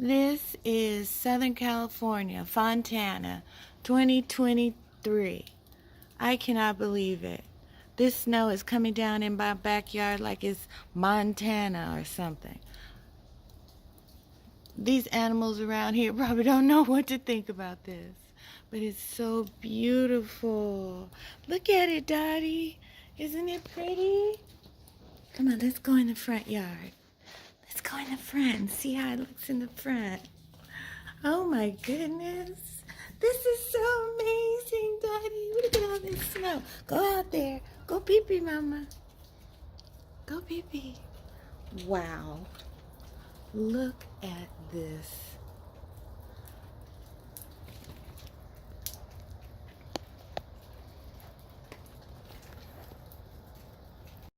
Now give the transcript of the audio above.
This is Southern California, Fontana, 2023. I cannot believe it. This snow is coming down in my backyard like it's Montana or something. These animals around here probably don't know what to think about this, but it's so beautiful. Look at it, Dottie. Isn't it pretty? Come on, let's go in the front yard. Let's go in the front and see how it looks in the front. Oh my goodness. This is so amazing, Daddy. Look at all this snow. Go out there. Go pee-pee, Mama. Go pee-pee. Wow. Look at this.